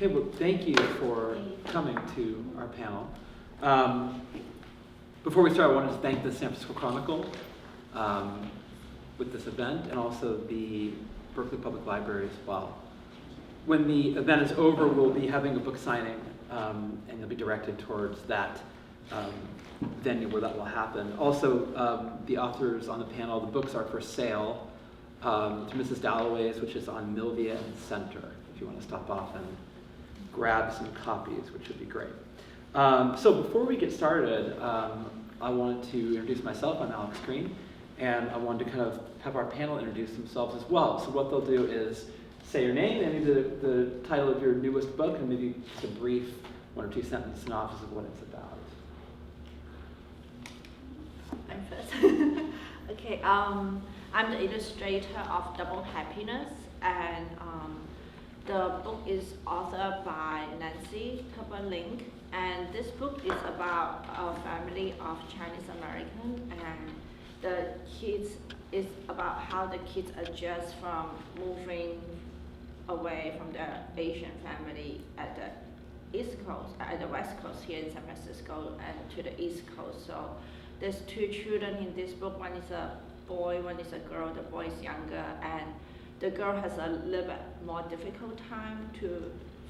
Okay, well, thank you for coming to our panel. Before we start, I wanted to thank the San Francisco Chronicle with this event, and also the Berkeley Public Library as well. When the event is over, we'll be having a book signing, and you'll be directed towards that venue where that will happen. Also, the authors on the panel, the books are for sale to Mrs. Dalloway's, which is on Milvia and Center, if you want to stop off and grab some copies, which would be great. So before we get started, I wanted to introduce myself. I'm Alex Green, and I wanted to kind of have our panel introduce themselves as well. So what they'll do is say your name and maybe the title of your newest book, and maybe just a brief 1 or 2 sentence synopsis of what it's about. I'm first. Okay, I'm the illustrator of Double Happiness, and the book is authored by Nancy Tupper-Link, and this book is about a family of Chinese American, and the kids is about how the kids adjust from moving away from their Asian family at the East Coast, at the West Coast here in San Francisco, and to the East Coast. So there's 2 children in this book. One is a boy, one is a girl. The boy is younger, and the girl has a little bit more difficult time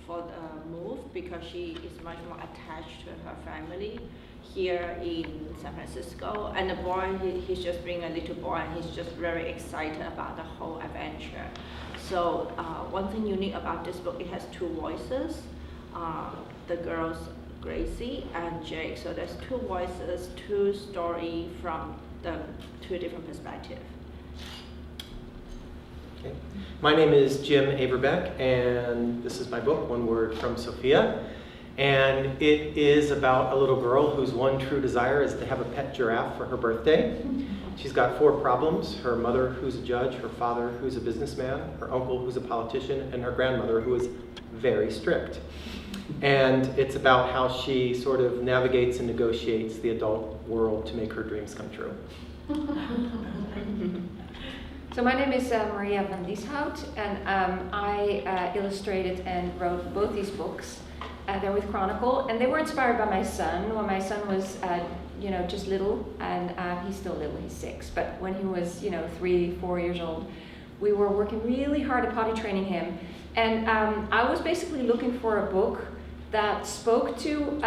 for the move because she is much more attached to her family here in San Francisco. And the boy, he's just being a little boy, and he's just very excited about the whole adventure. So one thing unique about this book, it has 2 voices. The girls, Gracie and Jake. So there's 2 voices, 2 stories from the 2 different perspectives. Okay. My name is Jim Averbeck, and this is my book, One Word from Sophia. And it is about a little girl whose one true desire is to have a pet giraffe for her birthday. She's got 4 problems: her mother, who's a judge, her father, who's a businessman, her uncle, who's a politician, and her grandmother, who is very strict. And it's about how she sort of navigates and negotiates the adult world to make her dreams come true. So my name is Maria van Lieshout, and I illustrated and wrote both these books. They're with Chronicle, and they were inspired by my son. When my son was, just little, and he's still little, he's 6. But when he was, 3, 4 years old, we were working really hard at potty training him. And I was basically looking for a book that spoke to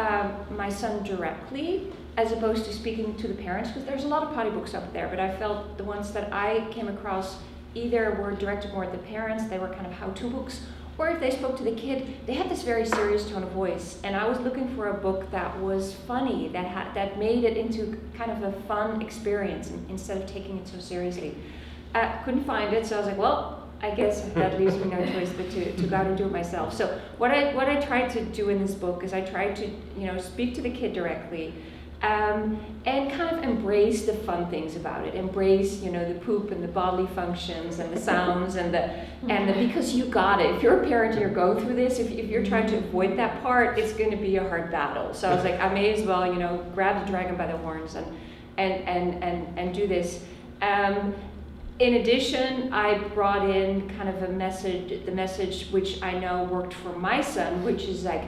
my son directly, as opposed to speaking to the parents, because there's a lot of potty books up there, but I felt the ones that I came across either were directed more at the parents, they were kind of how-to books, or if they spoke to the kid, they had this very serious tone of voice. And I was looking for a book that was funny, that made it into kind of a fun experience instead of taking it so seriously. Couldn't find it, so I was like, well, I guess that leaves me no choice but to go out and do it myself. So what I tried to do in this book is I tried to speak to the kid directly, and kind of embrace the fun things about it. Embrace, the poop and the bodily functions and the sounds and the because you got it. If you're a parent and you're going through this, if you're trying to avoid that part, it's going to be a hard battle. So I was like, I may as well, grab the dragon by the horns and do this. In addition, I brought in kind of the message which I know worked for my son, which is like,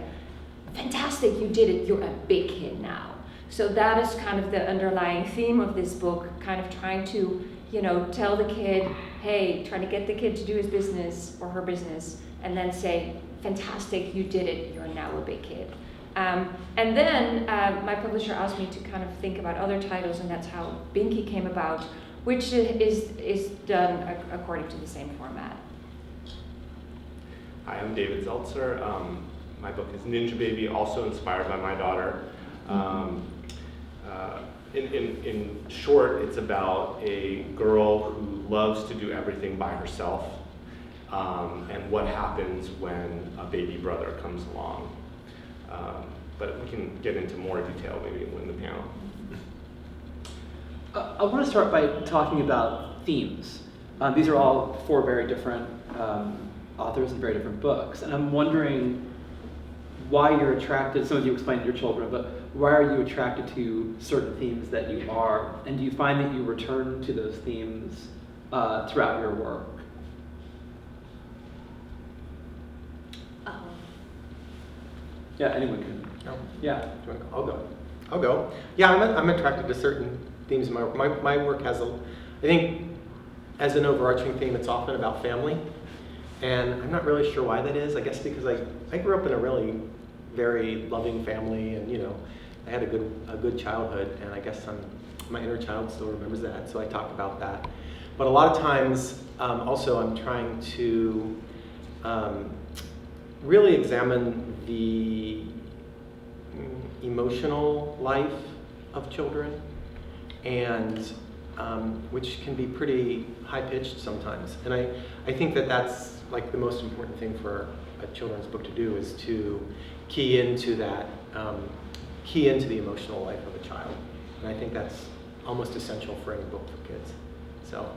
fantastic, you did it. You're a big kid now. So that is kind of the underlying theme of this book, kind of trying to, tell the kid, hey, trying to get the kid to do his business or her business, and then say, fantastic, you did it, you're now a big kid. And then my publisher asked me to kind of think about other titles, and that's how Binky came about, which is done according to the same format. Hi, I'm David Zeltzer. My book is Ninja Baby, also inspired by my daughter. In short, it's about a girl who loves to do everything by herself, and what happens when a baby brother comes along. But we can get into more detail maybe in the panel. I want to start by talking about themes. These are all 4 very different authors and very different books, and I'm wondering why you're attracted. Some of you explained to your children, but why are you attracted to certain themes that you are, and do you find that you return to those themes throughout your work? Yeah, anyone can. No? Yeah. Do you wanna go? I'll go. I'll go. Yeah, I'm attracted to certain themes. My work has I think, as an overarching theme, it's often about family. And I'm not really sure why that is. I guess because I grew up in a really very loving family, and I had a good childhood, and I guess my inner child still remembers that, so I talk about that. But a lot of times, also, I'm trying to really examine the emotional life of children, and which can be pretty high-pitched sometimes. And I think that that's like the most important thing for a children's book to do, is to key into that, key into the emotional life of a child. And I think that's almost essential for any book for kids. So.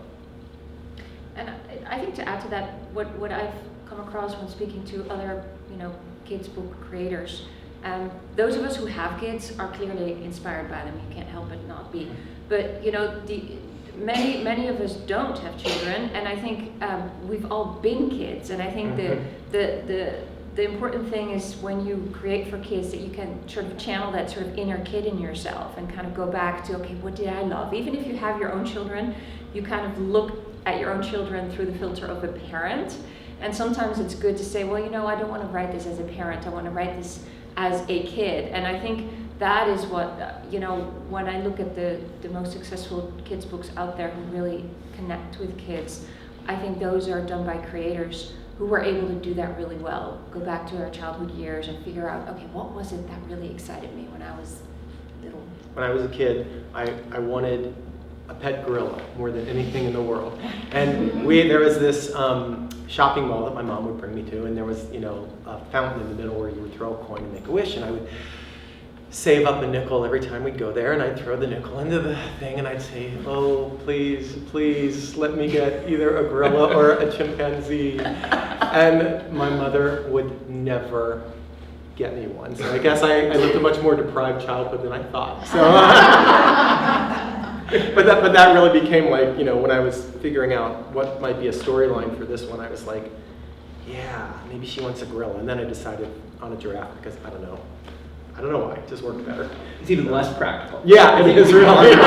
And I think to add to that, what I've come across when speaking to other, kids book creators, those of us who have kids are clearly inspired by them. You can't help but not be. But many of us don't have children, and I think we've all been kids. And I think the important thing is when you create for kids that you can sort of channel that sort of inner kid in yourself and kind of go back to, okay, what did I love? Even if you have your own children, you kind of look at your own children through the filter of a parent. And sometimes it's good to say, well, I don't want to write this as a parent. I want to write this as a kid. And I think that is what, when I look at the most successful kids books out there who really connect with kids, I think those are done by creators who were able to do that really well. Go back to our childhood years and figure out, okay, what was it that really excited me when I was little? When I was a kid, I wanted a pet gorilla more than anything in the world. And there was this shopping mall that my mom would bring me to, and there was, a fountain in the middle where you would throw a coin and make a wish, and I would save up a nickel every time we'd go there, and I'd throw the nickel into the thing, and I'd say, oh, please let me get either a gorilla or a chimpanzee. And my mother would never get me one. So I guess I lived a much more deprived childhood than I thought. So, but that really became like, when I was figuring out what might be a storyline for this one, I was like, yeah, maybe she wants a gorilla. And then I decided on a giraffe because I don't know why, it just worked better. It's even less practical. Yeah, it is really. It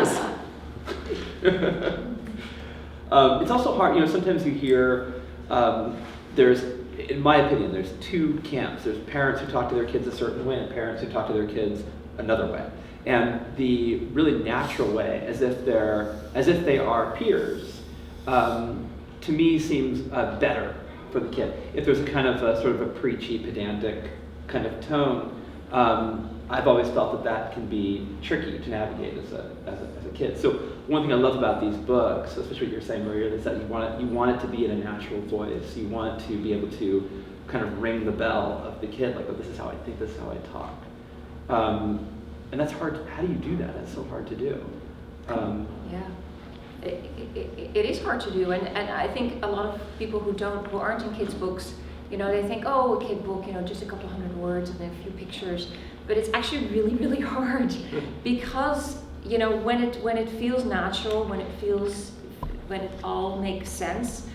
is. It's also hard, sometimes you hear, in my opinion, there's two camps. There's parents who talk to their kids a certain way and parents who talk to their kids another way. And the really natural way, as if they are peers, to me seems better for the kid. If there's a kind of sort of a preachy, pedantic kind of tone, I've always felt that can be tricky to navigate as a kid. So one thing I love about these books, especially what you're saying, Maria, is that you want it to be in a natural voice. You want it to be able to kind of ring the bell of the kid, like, oh, this is how I think, this is how I talk. And that's hard. How do you do that? That's so hard to do. Yeah. It is hard to do, and I think a lot of people who aren't in kids' books, they think, oh, a kid book, just a couple hundred words and a few pictures, but it's actually really, really hard because, when it feels natural, when it all makes sense,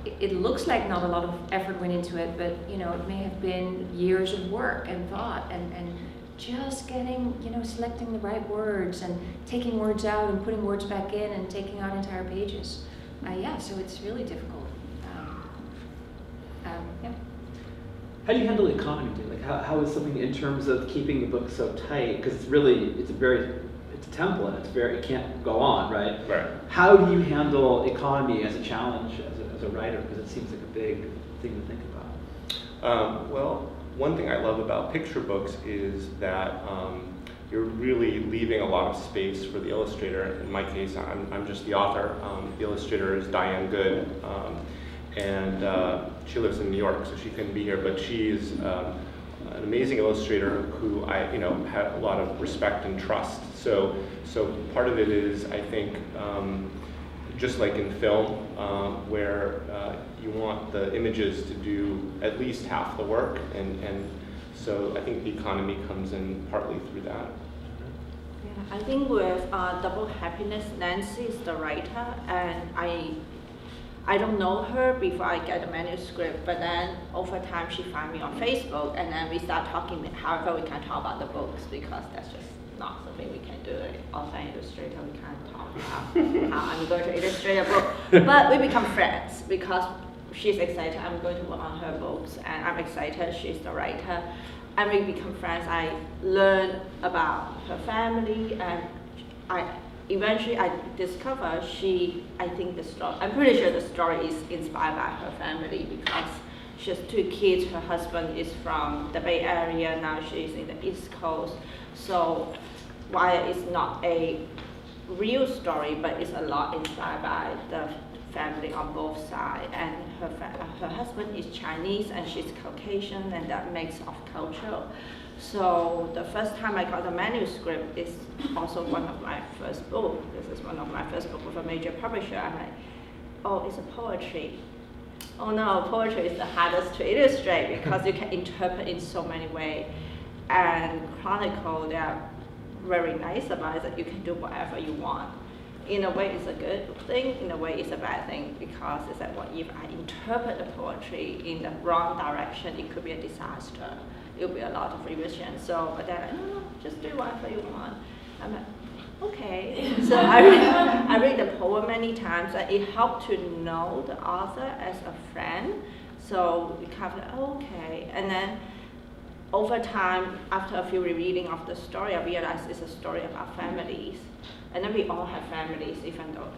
it looks like not a lot of effort went into it, but, it may have been years of work and thought and just getting, selecting the right words and taking words out and putting words back in and taking out entire pages. So it's really difficult. Yeah. How do you handle economy? Like, how is something in terms of keeping the book so tight? Because it's a template. It can't go on, right? Right. How do you handle economy as a challenge as a writer? Because it seems like a big thing to think about. Well, one thing I love about picture books is that you're really leaving a lot of space for the illustrator. In my case, I'm just the author. The illustrator is Diane Good, and she lives in New York, so she couldn't be here. But she's an amazing illustrator who I, had a lot of respect and trust. So part of it is, I think, just like in film, where you want the images to do at least half the work, and so I think the economy comes in partly through that. Yeah, I think with Double Happiness, Nancy is the writer, and I don't know her before I get the manuscript, but then over time she found me on Facebook, and then we start talking. However, we can talk about the books because that's just not something we can do. Author and illustrator, we can't talk about how I'm going to illustrate a book. But we become friends because she's excited I'm going to work on her books, and I'm excited she's the writer. And we become friends. I learn about her family, and eventually I discover I'm pretty sure the story is inspired by her family because she has 2 kids. Her husband is from the Bay Area, now she's in the East Coast. So while it's not a real story, but it's a lot inspired by the family on both sides. And her husband is Chinese and she's Caucasian, and that mix of culture. So the first time I got the manuscript is also one of my first books. This is one of my first books with a major publisher. I'm like, oh, it's a poetry. Oh no, poetry is the hardest to illustrate because you can interpret in so many ways. And Chronicle, they are very nice about it that you can do whatever you want. In a way, it's a good thing. In a way, it's a bad thing because it's like, if I interpret the poetry in the wrong direction, it could be a disaster. It'll be a lot of revision. So, but then no, just do whatever you want. I'm like, okay. So I read the poem many times, and it helped to know the author as a friend. So we kind of like, okay. And then over time, after a few rereading of the story, I realized it's a story about families. And then we all have families, even though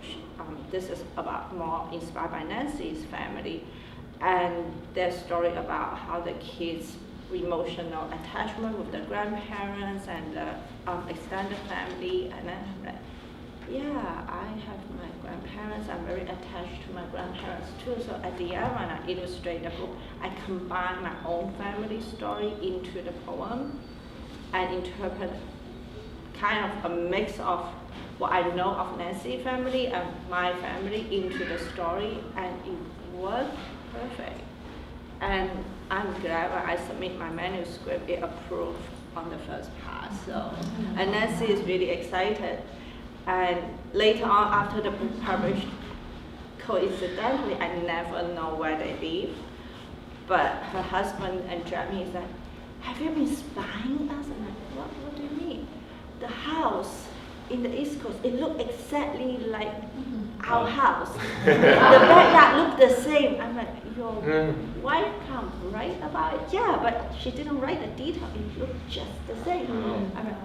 this is about more inspired by Nancy's family. And their story about how the kids' emotional attachment with the grandparents and the extended family. And then I'm like, yeah, I have my grandparents. I'm very attached to my grandparents too. So at the end, when I illustrate the book, I combine my own family story into the poem and interpret kind of a mix of what I know of Nancy's family and my family into the story, and it worked perfect. And I'm glad when I submit my manuscript, it approved on the first pass. So, and Nancy is really excited. And later on, after the book published, coincidentally, I never know where they live. But her husband and Jeremy is like, have you been spying us? I'm like, what do you mean? The house in the East Coast, it looked exactly like our house. The backyard looked the same. I'm like, your wife can't write about it? Yeah, but she didn't write the detail. It looked just the same. I'm like,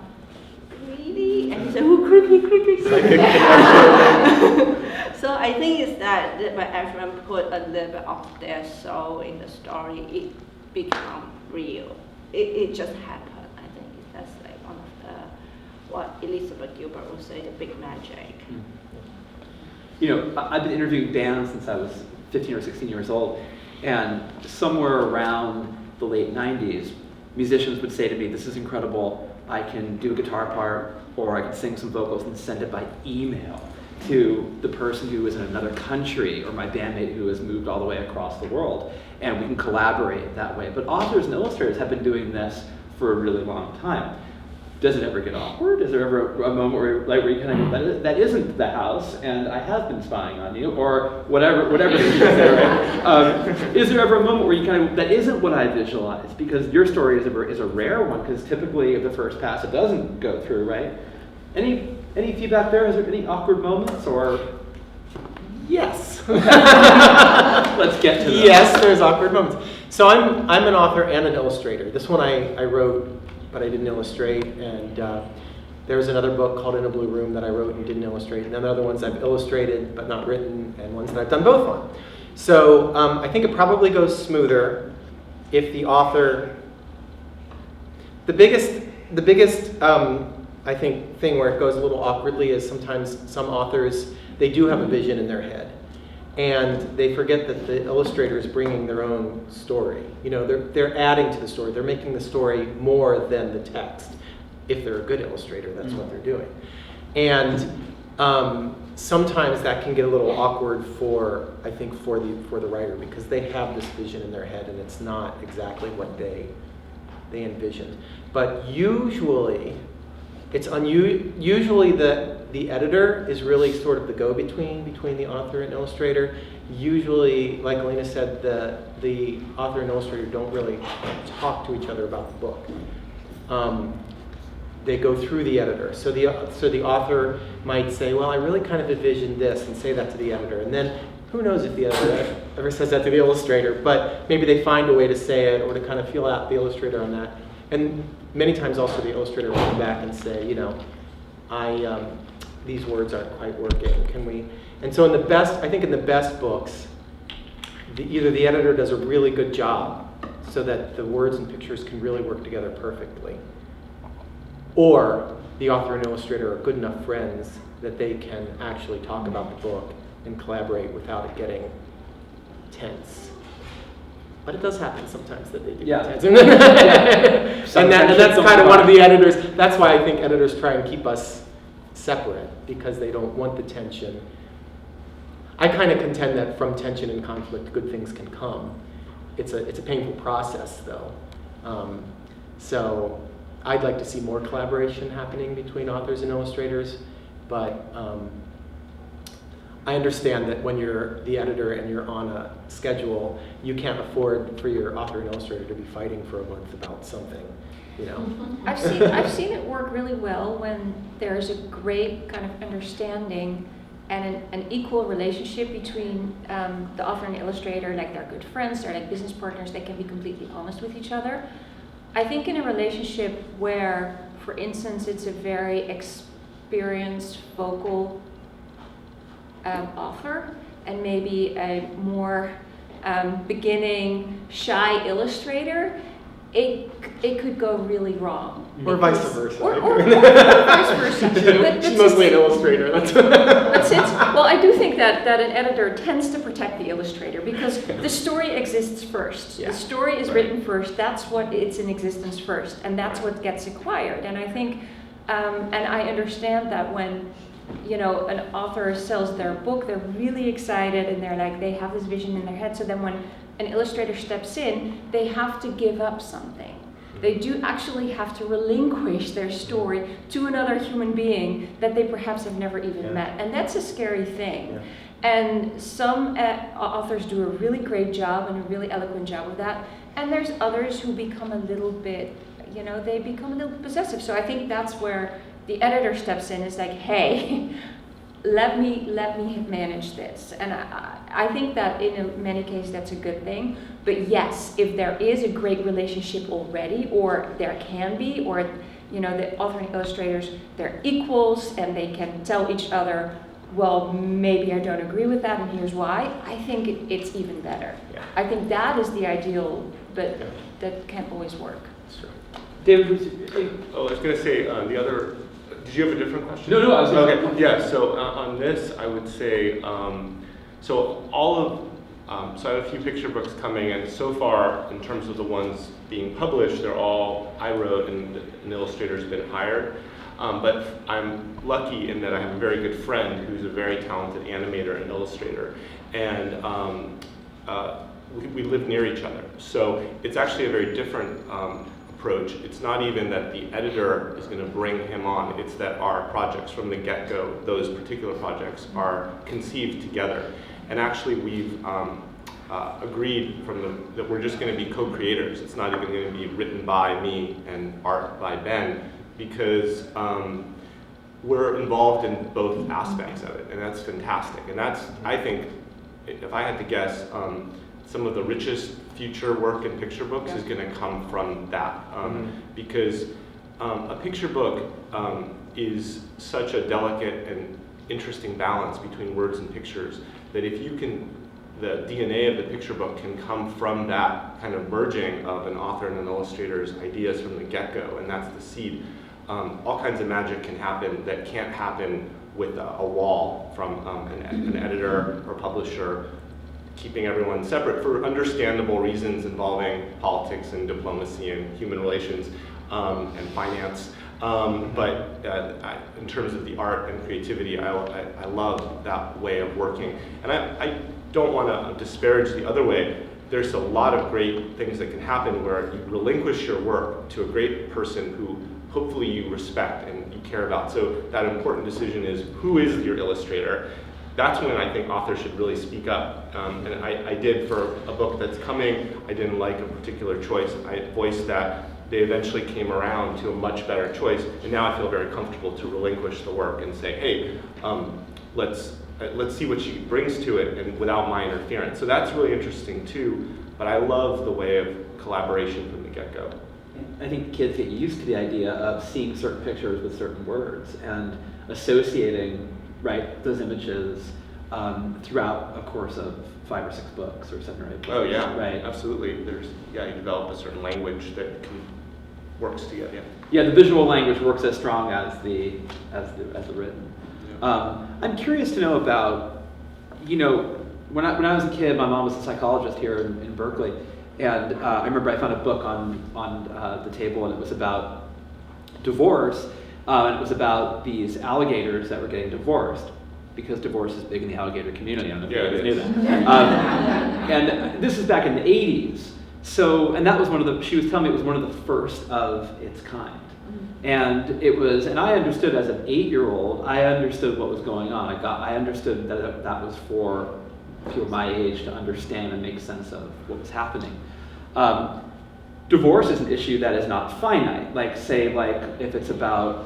really? And he said, oh, creepy. So I think it's that when everyone put a little bit of their soul in the story, it become real. It just happened. I think that's like one of the, what Elizabeth Gilbert would say, the big magic. You know, I've been interviewing bands since I was 15 or 16 years old, and somewhere around the late 90s, musicians would say to me, this is incredible, I can do a guitar part, or I can sing some vocals and send it by email to the person who is in another country, or my bandmate who has moved all the way across the world, and we can collaborate that way. But authors and illustrators have been doing this for a really long time. Does it ever get awkward? Is there ever a moment where you kind of, that isn't the house, and I have been spying on you, or whatever it is right? Is there ever a moment where you kind of, that isn't what I visualized? Because your story is a rare one, because typically at the first pass it doesn't go through, right? Any feedback there? Is there any awkward moments, or? Yes. Let's get to them. Yes, there's awkward moments. So I'm an author and an illustrator. This one I wrote, but I didn't illustrate, and there was another book called In a Blue Room that I wrote and didn't illustrate, and then the other ones I've illustrated but not written, and ones that I've done both on. So I think it probably goes smoother if the author, the biggest I think thing where it goes a little awkwardly is sometimes some authors, they do have a vision in their head, and they forget that the illustrator is bringing their own story. You know, they're adding to the story. They're making the story more than the text. If they're a good illustrator, that's what they're doing. And sometimes that can get a little awkward for the writer, because they have this vision in their head and it's not exactly what they envisioned. But usually, It's usually the editor is really sort of the go-between between the author and illustrator. Usually, like Elena said, the author and illustrator don't really talk to each other about the book. They go through the editor. So the author might say, well, I really kind of envisioned this, and say that to the editor. And then who knows if the editor ever says that to the illustrator, but maybe they find a way to say it or to kind of feel out the illustrator on that. And many times also the illustrator will come back and say, you know, these words aren't quite working. Can we? And so I think in the best books, either the editor does a really good job so that the words and pictures can really work together perfectly, or the author and illustrator are good enough friends that they can actually talk about the book and collaborate without it getting tense. But it does happen sometimes that they do Yeah. get tense. Yeah. And that's kind of one of the editors. That's why I think editors try and keep us separate, because they don't want the tension. I kind of contend that from tension and conflict, good things can come. It's a painful process, though. So I'd like to see more collaboration happening between authors and illustrators, but I understand that when you're the editor and you're on a schedule, you can't afford for your author and illustrator to be fighting for a month about something, you know. I've seen it work really well when there's a great kind of understanding and an equal relationship between the author and the illustrator, like they're good friends, they're like business partners, they can be completely honest with each other. I think in a relationship where, for instance, it's a very experienced vocal author and maybe a more beginning shy illustrator, it could go really wrong. Or vice versa. Or vice versa. She's mostly an illustrator. But well, I do think that an editor tends to protect the illustrator because the story exists first. Yeah. The story is written first. That's what it's in existence first, and that's what gets acquired. And I think, and I understand that when, you know, an author sells their book, they're really excited and they're like, they have this vision in their head. So then when an illustrator steps in, they have to give up something. They do actually have to relinquish their story to another human being that they perhaps have never even met. And that's a scary thing. Yeah. And some authors do a really great job and a really eloquent job of that. And there's others who become a little bit, you know, they become a little possessive. So I think that's where the editor steps in, is like, hey, let me manage this. And I think that in many cases that's a good thing. But yes, if there is a great relationship already, or there can be, or, you know, the author and illustrators, they're equals and they can tell each other, well, maybe I don't agree with that and here's why, I think it's even better. Yeah. I think that is the ideal, but that can't always work. That's true. David, Oh, I was going to say, the other, did you have a different question? No, I was gonna- Okay, yeah, so on this, I would say, so all of, so I have a few picture books coming, and so far, in terms of the ones being published, they're all I wrote and an illustrator's been hired. But I'm lucky in that I have a very good friend who's a very talented animator and illustrator, and we live near each other. So it's actually a very different approach. It's not even that the editor is going to bring him on, it's that our projects from the get-go, those particular projects, are conceived together. And actually we've agreed that we're just going to be co-creators. It's not even going to be written by me and art by Ben, because we're involved in both aspects of it, and that's fantastic. And that's, I think, if I had to guess, some of the richest future work in picture books is going to come from that, because a picture book is such a delicate and interesting balance between words and pictures that if you can, the DNA of the picture book can come from that kind of merging of an author and an illustrator's ideas from the get-go, and that's the seed. All kinds of magic can happen that can't happen with a wall from an editor or publisher keeping everyone separate for understandable reasons involving politics and diplomacy and human relations and finance. But in terms of the art and creativity, I love that way of working. And I don't want to disparage the other way. There's a lot of great things that can happen where you relinquish your work to a great person who hopefully you respect and you care about. So that important decision is, who is your illustrator? That's when I think authors should really speak up. And I did for a book that's coming. I didn't like a particular choice. I voiced that. They eventually came around to a much better choice, and now I feel very comfortable to relinquish the work and say, hey, let's see what she brings to it, and without my interference. So that's really interesting too, but I love the way of collaboration from the get-go. I think kids get used to the idea of seeing certain pictures with certain words and associating, right, those images throughout a course of 5 or 6 books or 7 or 8 books. Oh yeah, right. Absolutely. You develop a certain language that works together. Yeah. Yeah, the visual language works as strong as the written. Yeah. I'm curious to know about, when I was a kid, my mom was a psychologist here in Berkeley, and I remember I found a book on the table, and it was about divorce, and it was about these alligators that were getting divorced, because divorce is big in the alligator community. I don't know if you guys knew that. And this is back in the 80s. So, and that was she was telling me it was one of the first of its kind. And it was, and I understood as an 8-year-old, I understood what was going on. I understood that was for people my age to understand and make sense of what was happening. Divorce is an issue that is not finite. If it's about,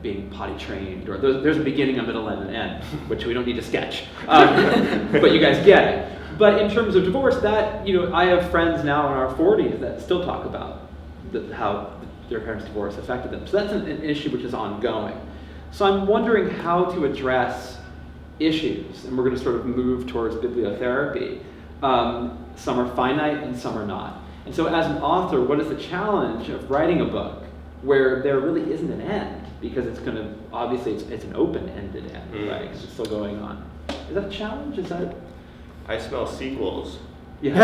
being potty trained, or there's a beginning, a middle, and an end, which we don't need to sketch. But you guys get it. But in terms of divorce, I have friends now in our 40s that still talk about how their parents' divorce affected them. So that's an issue which is ongoing. So I'm wondering how to address issues, and we're going to sort of move towards bibliotherapy. Some are finite and some are not. And so as an author, what is the challenge of writing a book where there really isn't an end? Because it's going to, obviously it's an open-ended end, right? Because it's still going on. Is that a challenge? Is that? I smell sequels. Yes.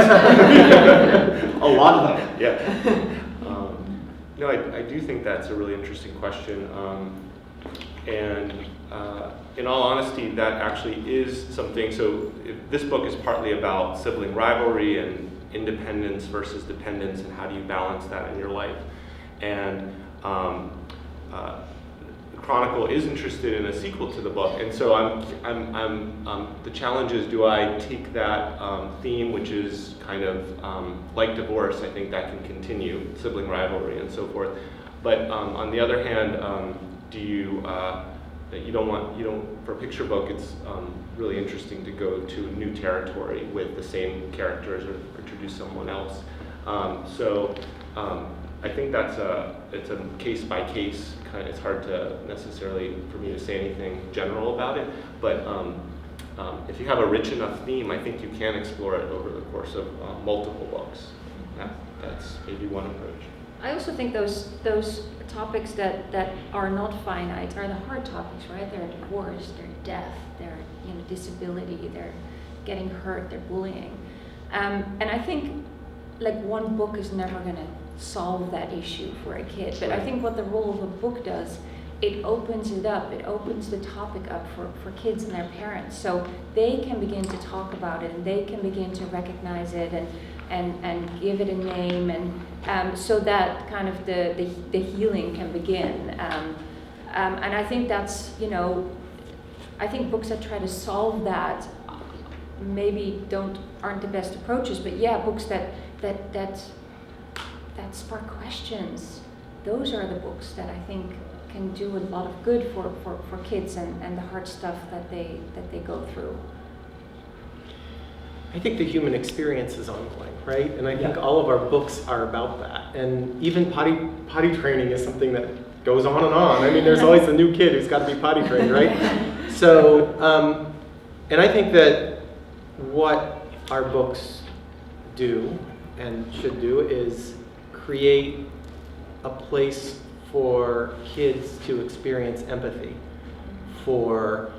A lot of them. Yeah. No, I do think that's a really interesting question. In all honesty, that actually is something. So this book is partly about sibling rivalry and independence versus dependence, and how do you balance that in your life. And Chronicle is interested in a sequel to the book, and so the challenge is, do I take that theme, which is kind of like divorce? I think that can continue, sibling rivalry and so forth. But on the other hand, for a picture book, it's really interesting to go to new territory with the same characters, or introduce someone else. I think it's a case by case kind of. It's hard to necessarily for me to say anything general about it, but if you have a rich enough theme, I think you can explore it over the course of multiple books. That's maybe one approach. I also think those topics that are not finite are the hard topics, right? They're divorce, they're death, they're disability, they're getting hurt, they're bullying, and I think one book is never going to solve that issue for a kid. But I think what the role of a book does, it opens it up. It opens the topic up for kids and their parents, so they can begin to talk about it, and they can begin to recognize it and give it a name, and so that kind of the healing can begin. And I think that's, I think books that try to solve that maybe aren't the best approaches, but yeah, books that spark questions, those are the books that I think can do a lot of good for kids and the hard stuff that they go through. I think the human experience is ongoing, right? And I think all of our books are about that. And even potty training is something that goes on and on. I mean, there's always a new kid who's got to be potty trained, right? So, and I think that what our books do and should do is create a place for kids to experience empathy, for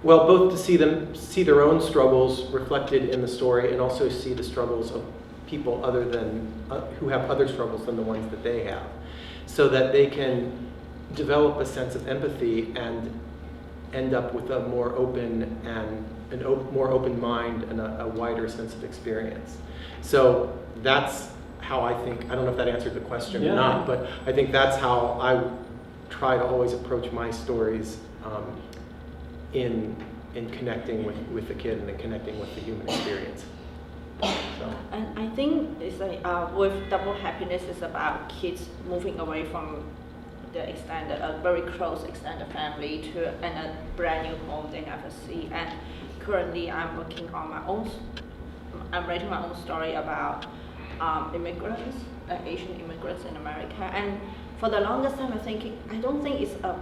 both to see their own struggles reflected in the story, and also see the struggles of people other than who have other struggles than the ones that they have, so that they can develop a sense of empathy and end up with a more open more open mind and a wider sense of experience. So that's how I think, I don't know if that answered the question Yeah. or not, but I think that's how I try to always approach my stories in connecting with the kid and in connecting with the human experience. So. And I think it's like with Double Happiness, it's about kids moving away from the extended, a very close extended family to a brand new home they never see. And currently, I'm working on my own. I'm writing my own story about immigrants, Asian immigrants in America. And for the longest time, I don't think it's a.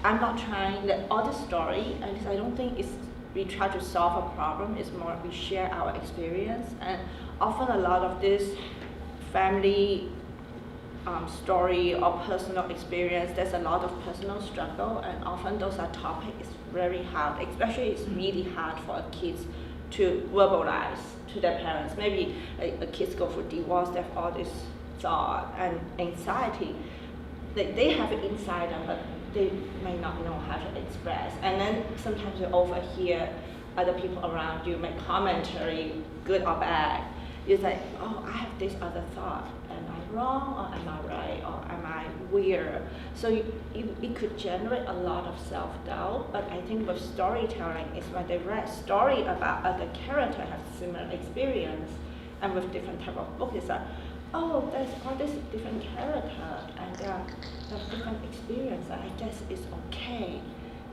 I'm not trying that all the story. At least I don't think it's. We try to solve a problem. It's more we share our experience, and often a lot of this family story or personal experience, there's a lot of personal struggle, and often those are topics very hard, especially it's really hard for kids to verbalize to their parents. Maybe a kids go through divorce, they have all this thought and anxiety. They have it inside them, but they may not know how to express. And then sometimes you overhear other people around you make commentary, good or bad. It's like, oh, I have this other thought. Am I wrong, or am I right, or am I weird? So it could generate a lot of self-doubt, but I think with storytelling is when they write story about other characters have similar experience, and with different type of books, it's like, oh, there's all this different character, and there's different experience. I guess it's okay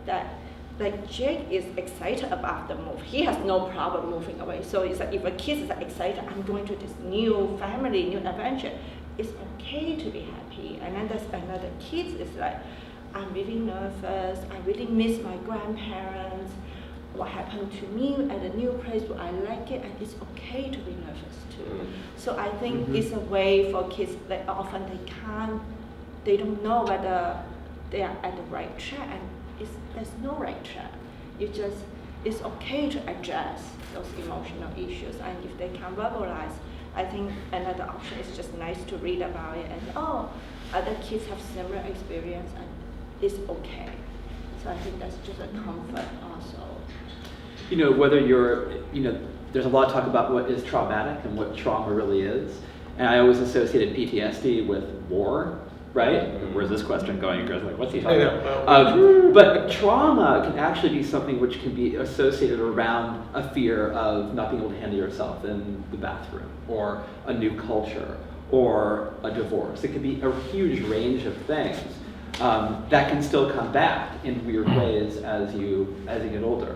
that. Like Jake is excited about the move. He has no problem moving away. So it's like if a kid is excited, I'm going to this new family, new adventure. It's okay to be happy. And then there's another kid is like, I'm really nervous. I really miss my grandparents. What happened to me at a new place? Will I like it? And it's okay to be nervous too. So I think it's a way for kids that often they don't know whether they are at the right track. And there's no right track. It's okay to address those emotional issues, and if they can verbalize, I think another option is just nice to read about it and other kids have similar experience and it's okay. So I think that's just a comfort also. Whether there's a lot of talk about what is traumatic and what trauma really is, and I always associated PTSD with war. Right? Where's this question going? You guys are like, what's he talking about? But trauma can actually be something which can be associated around a fear of not being able to handle yourself in the bathroom, or a new culture, or a divorce. It could be a huge range of things that can still come back in weird ways as you get older.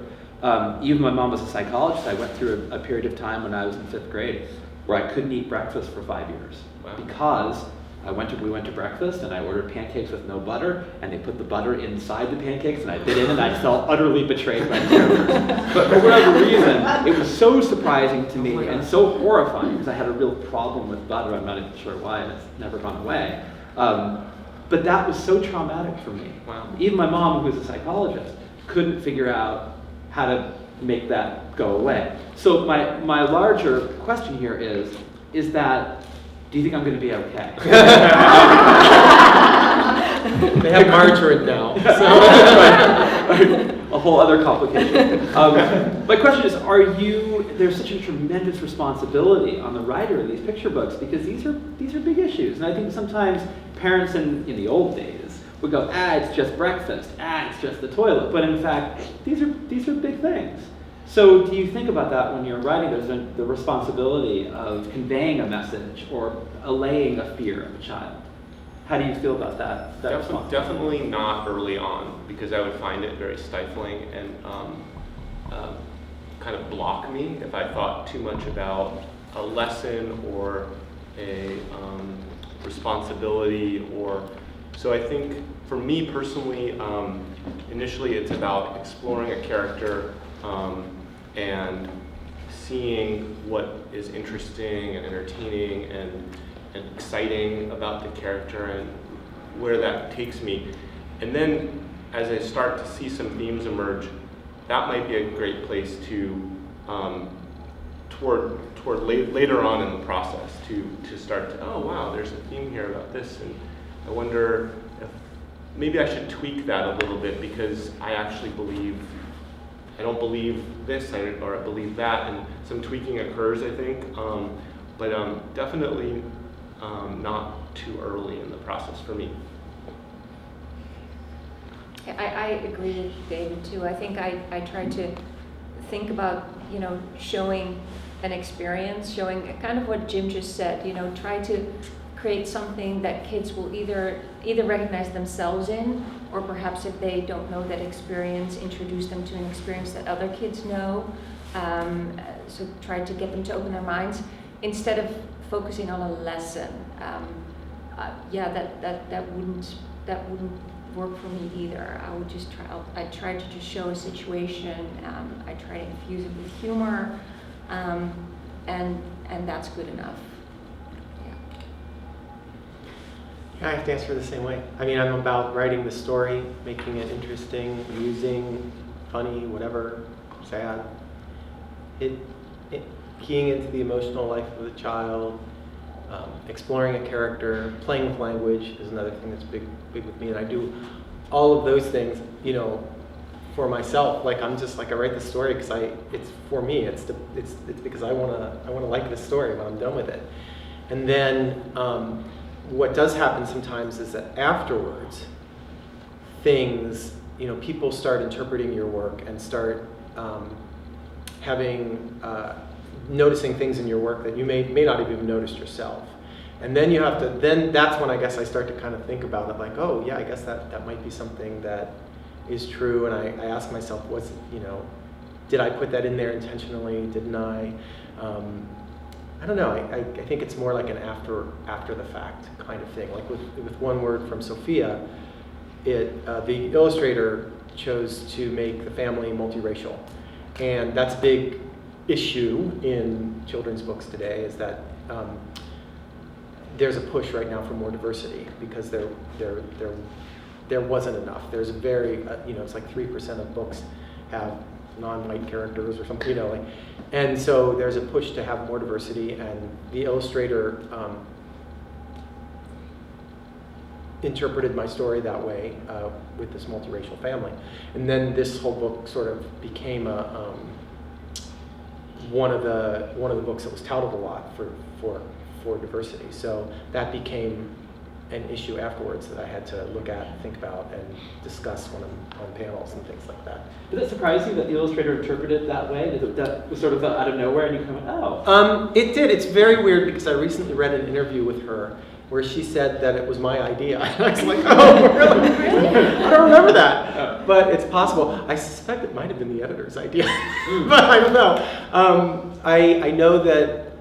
Even my mom was a psychologist. I went through a period of time when I was in 5th grade where I couldn't eat breakfast for 5 years because we went to breakfast and I ordered pancakes with no butter, and they put the butter inside the pancakes, and I bit in and I felt utterly betrayed by parents. But for whatever reason, it was so surprising to me and so horrifying because I had a real problem with butter. I'm not even sure why, and it's never gone away. But that was so traumatic for me. Even my mom, who was a psychologist, couldn't figure out how to make that go away. So my larger question here is that, do you think I'm going to be okay? They have margarine now. A whole other complication. My question is, there's such a tremendous responsibility on the writer of these picture books because these are big issues. And I think sometimes parents in the old days would go, it's just breakfast, it's just the toilet. But in fact, these are big things. So do you think about that when you're writing? There's the responsibility of conveying a message or allaying a fear of a child. How do you feel about that? Definitely not early on, because I would find it very stifling and kind of block me if I thought too much about a lesson or a responsibility. So I think for me personally, initially it's about exploring a character and seeing what is interesting and entertaining and exciting about the character and where that takes me. And then as I start to see some themes emerge, that might be a great place to, later on in the process, to start to, oh wow, there's a theme here about this, and I wonder if maybe I should tweak that a little bit because I actually I don't believe this or I believe that, and some tweaking occurs, I think. But definitely not too early in the process for me. I agree with David too. I think I try to think about, showing an experience, showing kind of what Jim just said, try to create something that kids will either recognize themselves in, or perhaps if they don't know that experience, introduce them to an experience that other kids know. So try to get them to open their minds instead of focusing on a lesson. That wouldn't work for me either. I would just I try to just show a situation. I try to infuse it with humor, and that's good enough. I have to answer the same way. I mean, I'm about writing the story, making it interesting, amusing, funny, whatever, sad. It keying into the emotional life of the child, exploring a character, playing with language is another thing that's big with me. And I do all of those things, for myself. Like I'm just like I write the story because it's for me. It's because I wanna like this story when I'm done with it. And then what does happen sometimes is that afterwards, things, people start interpreting your work and start noticing things in your work that you may not have even noticed yourself. And then that's when I guess I start to kind of think about it, like, oh yeah, I guess that might be something that is true. And I ask myself, did I put that in there intentionally? Didn't I? I don't know. I think it's more like an after the fact kind of thing. Like with One Word from Sophia, the illustrator chose to make the family multiracial, and that's a big issue in children's books today. Is that there's a push right now for more diversity because there wasn't enough. There's a very it's like 3% of books have non-white characters or something, and so there's a push to have more diversity, and the illustrator interpreted my story that way with this multiracial family. And then this whole book sort of became one of the books that was touted a lot for diversity. So that became an issue afterwards that I had to look at, think about, and discuss when I'm on panels and things like that. Did it surprise you that the illustrator interpreted it that way? That was sort of out of nowhere, and you kind of went, oh. It did. It's very weird because I recently read an interview with her where she said that it was my idea. And I was like, oh, really? I don't remember that. But it's possible. I suspect it might have been the editor's idea, but I don't know. I know that,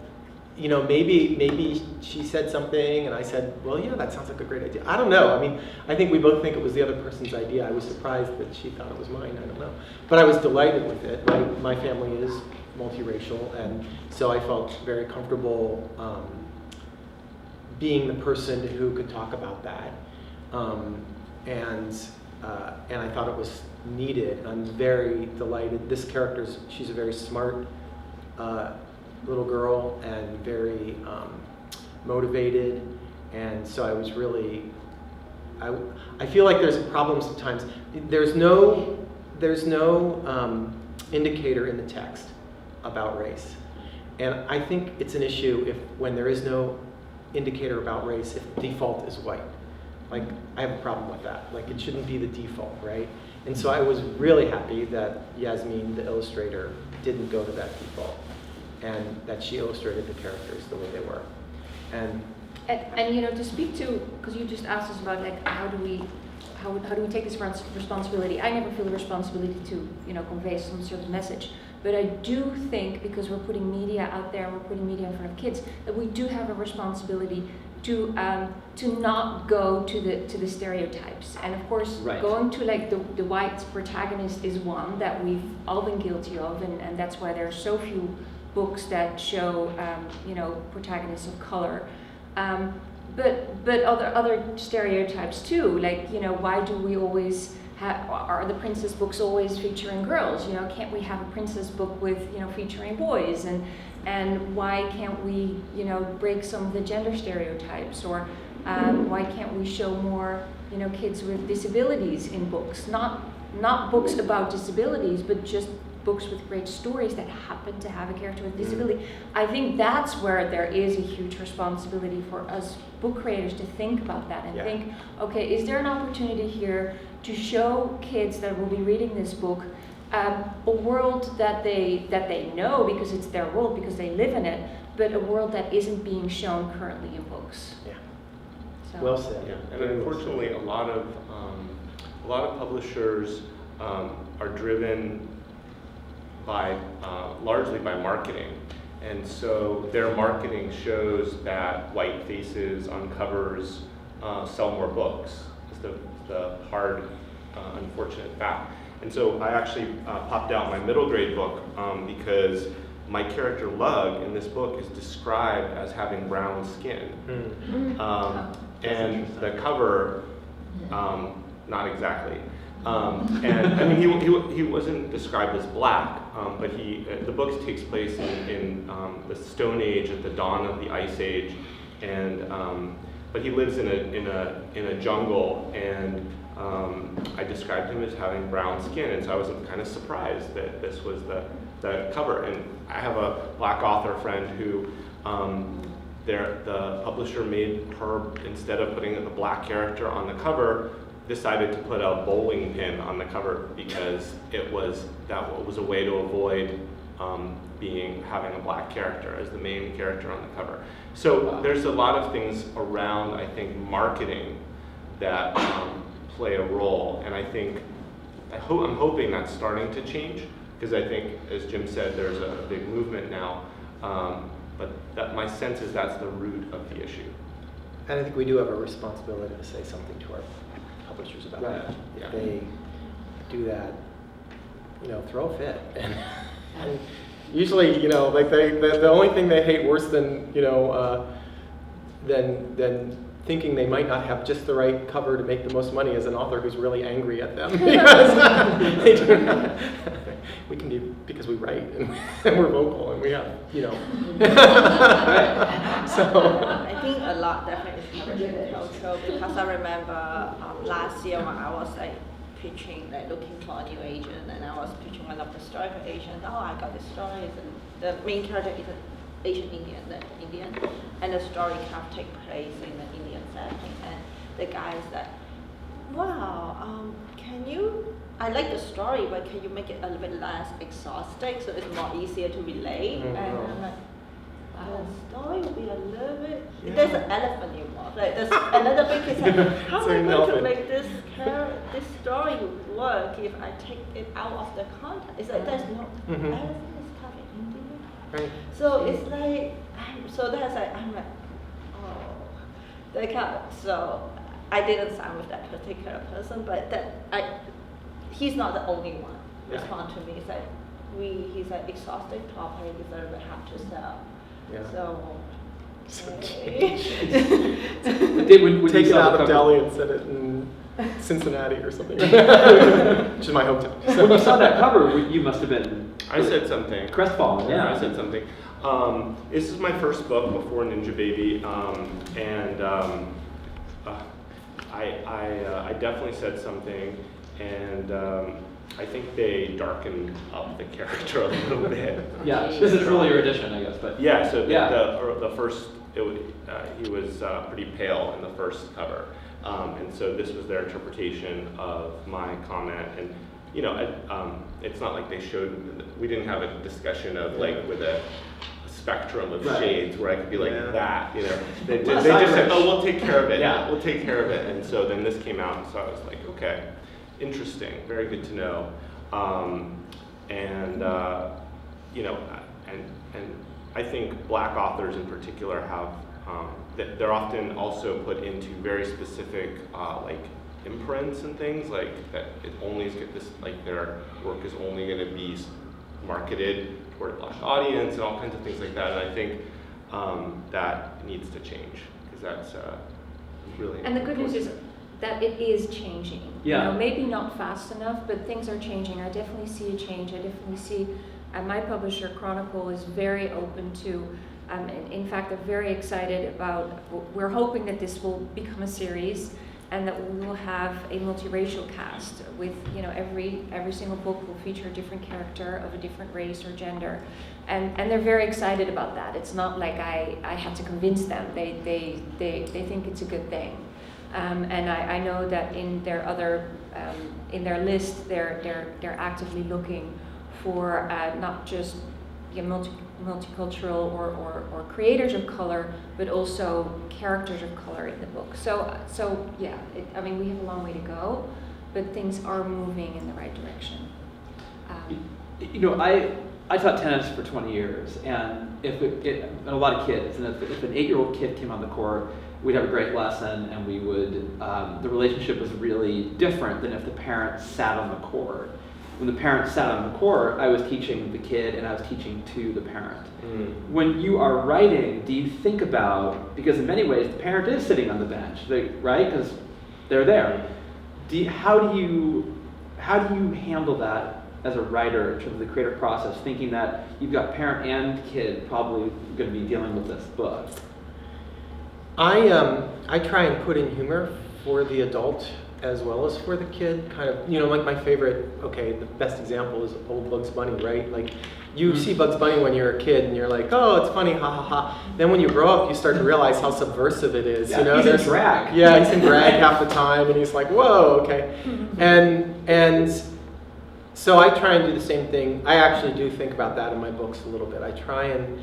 maybe she said something and I said, well, yeah, that sounds like a great idea. I don't know. I mean, I think we both think it was the other person's idea. I was surprised that she thought it was mine. I don't know. But I was delighted with it. My family is multiracial, and so I felt very comfortable being the person who could talk about that. And I thought it was needed. And I'm very delighted. This she's a very smart little girl and very motivated, and so I was really, I feel like there's a problem sometimes. There's no indicator in the text about race, and I think it's an issue when there is no indicator about race, if the default is white. Like, I have a problem with that. Like, it shouldn't be the default, right? And so I was really happy that Yasmin, the illustrator, didn't go to that default, and that she illustrated the characters the way they were. And to speak to, because you just asked us about like how do we take this responsibility? I never feel the responsibility to convey some sort of message, but I do think because we're putting media out there, we're putting media in front of kids, that we do have a responsibility to not go to the stereotypes. And of course, right. Going to like the white protagonist is one that we've all been guilty of, and that's why there are so few books that show protagonists of color, but other stereotypes too, like why do we always are the princess books always featuring girls? Can't we have a princess book with featuring boys? And why can't we break some of the gender stereotypes? Or why can't we show more kids with disabilities in books? Not books about disabilities, but just books with great stories that happen to have a character with disability. I think that's where there is a huge responsibility for us book creators to think about that and think, okay, is there an opportunity here to show kids that will be reading this book a world that they know because it's their world, because they live in it, but a world that isn't being shown currently in books. Yeah. So. Well said. Yeah, and unfortunately, a lot of publishers are driven by largely by marketing, and so their marketing shows that white faces on covers sell more books. It's the hard, unfortunate fact. And so I actually popped out my middle grade book because my character Lug in this book is described as having brown skin. And the cover, not exactly. And I mean, he wasn't described as black, but the book takes place in the Stone Age, at the dawn of the Ice Age, and but he lives in a jungle, and I described him as having brown skin, and so I was kind of surprised that this was the cover. And I have a black author friend who the publisher made her, instead of putting the black character on the cover, decided to put a bowling pin on the cover because that was a way to avoid having a black character as the main character on the cover. So there's a lot of things around, I think, marketing that play a role, and I'm hoping that's starting to change, because I think, as Jim said, there's a big movement now, but my sense is that's the root of the issue. And I think we do have a responsibility to say something to our publishers about that. Yeah. If they do that, throw a fit. And usually, like the only thing they hate worse than than thinking they might not have just the right cover to make the most money is an author who's really angry at them because they do not. We can do, because we write and we're vocal and we have, So I think a lot definitely is covered in the culture, because I remember last year when I was pitching, looking for a new agent, and I was pitching one of the historical agents. Oh, I got this story, and the main character is an Asian Indian, and the story kind of take place in an Indian setting, and the guy is like, wow, I like the story, but can you make it a little bit less exhausting so it's more easier to relate? And I'm like, the story will be a little bit, there's an elephant involved. There's another big is like, how am I going to make this story work if I take it out of the context? It's like there's no elephant is covered in Indian. right. So it's like, I'm like, oh, so I didn't sign with that particular person, but he's not the only one respond to me. It's like he's like exhausted topic, it's a little bit hard to sell. Yeah. So When Take you it saw out the of cover- Delhi and set it in Cincinnati or something, which is my hometown. When you saw that cover, you must have been I said something. crestfallen. Yeah, I said something. This is my first book before Ninja Baby, and I definitely said something, and I think they darkened up the character a little bit. Yeah, this is an earlier edition, I guess, but Yeah, so Yeah. the first, he was pretty pale in the first cover, and so this was their interpretation of my comment, and it's not like we didn't have a discussion of with a spectrum of shades where I could be like that, They just said, oh, we'll take care of it. Yeah. We'll take care of it, and so then this came out, and so I was like, okay, interesting, very good to know, and I think black authors in particular have they're often also put into very specific imprints and things that it only is their work is only going to be marketed toward a black audience and all kinds of things like that. And I think that needs to change because that's really. And the good news is that it is changing. Yeah. Maybe not fast enough, but things are changing. I definitely see a change. I definitely see, my publisher Chronicle is very open to, in fact, they're very excited about, we're hoping that this will become a series, and that we will have a multiracial cast with, every single book will feature a different character of a different race or gender. And they're very excited about that. It's not like I had to convince them. They think it's a good thing. And I know that in their in their list, they're actively looking for not just multicultural or creators of color, but also characters of color in the book. So yeah, we have a long way to go, but things are moving in the right direction. I taught tennis for 20 years, and and a lot of kids, and if an 8-year-old kid came on the court, we'd have a great lesson, and we would, the relationship was really different than if the parents sat on the court. When the parents sat on the court, I was teaching the kid and I was teaching to the parent. When you are writing, do you think about, because in many ways the parent is sitting on the bench, right? Because they're there. How do you handle that as a writer in terms of the creative process, thinking that you've got parent and kid probably going to be dealing with this book? I try and put in humor for the adult as well as for the kid. Kind of, like my favorite, the best example is old Bugs Bunny, right? Like, you see Bugs Bunny when you're a kid and you're like, oh, it's funny, ha ha ha. Then when you grow up, you start to realize how subversive it is. Yeah, he's in drag. Yeah, he's in drag half the time, and he's like, whoa, okay. And so I try and do the same thing. I actually do think about that in my books a little bit. I try and,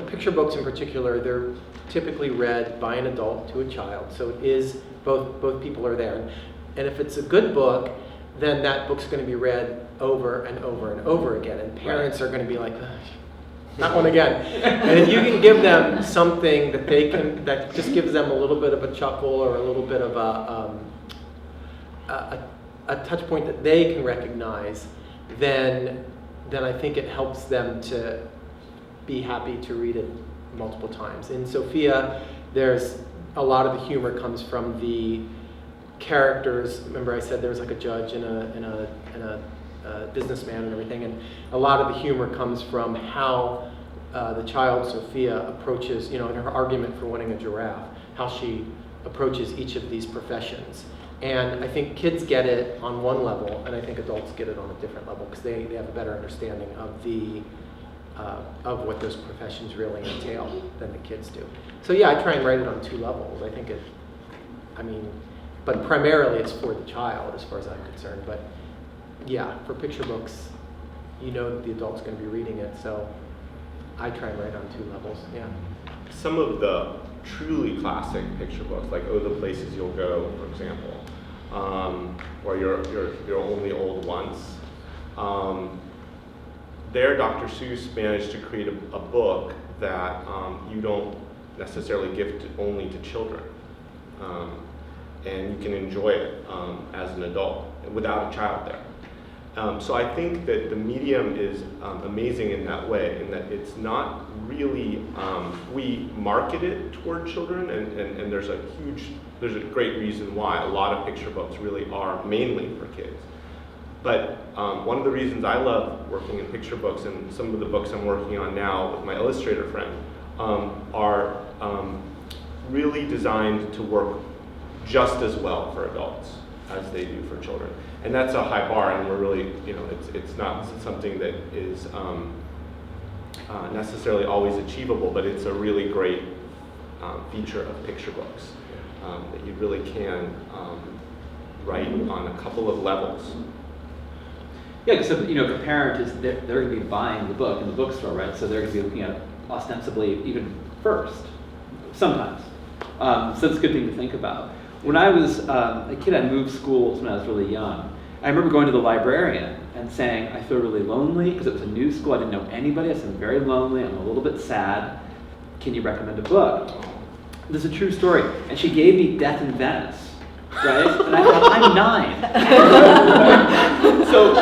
picture books in particular, they're typically read by an adult to a child. So it is, both people are there. And if it's a good book, then that book's going to be read over and over and over again. And parents are going to be like, that one again. And if you can give them something that just gives them a little bit of a chuckle or a little bit of a touch point that they can recognize, then I think it helps them to be happy to read it multiple times. In Sophia, there's a lot of the humor comes from the characters. Remember, I said there was like a judge and a businessman and everything, and a lot of the humor comes from how the child Sophia approaches, in her argument for winning a giraffe, how she approaches each of these professions. And I think kids get it on one level, and I think adults get it on a different level because they have a better understanding of what those professions really entail than the kids do. So yeah, I try and write it on two levels. I think but primarily it's for the child as far as I'm concerned. But yeah, for picture books, that the adult's going to be reading it, so I try and write on two levels, yeah. Some of the truly classic picture books, like Oh, the Places You'll Go, for example, or You're Only Old Once, there Dr. Seuss managed to create a book that you don't necessarily give only to children. And you can enjoy it as an adult without a child there. So I think that the medium is amazing in that way, in that it's not really, we market it toward children, and there's a great reason why. A lot of picture books really are mainly for kids. But one of the reasons I love working in picture books, and some of the books I'm working on now with my illustrator friend, are really designed to work just as well for adults as they do for children. And that's a high bar, and we're really, it's not something that is necessarily always achievable, but it's a really great feature of picture books that you really can write on a couple of levels. Yeah, because if a parent they're going to be buying the book in the bookstore, right? So they're going to be looking at it ostensibly even first, sometimes. So it's a good thing to think about. When I was a kid, I moved schools when I was really young. I remember going to the librarian and saying, I feel really lonely because it was a new school. I didn't know anybody. I said, I'm very lonely. I'm a little bit sad. Can you recommend a book? This is a true story. And she gave me Death in Venice. Right? And I thought, I'm 9. So,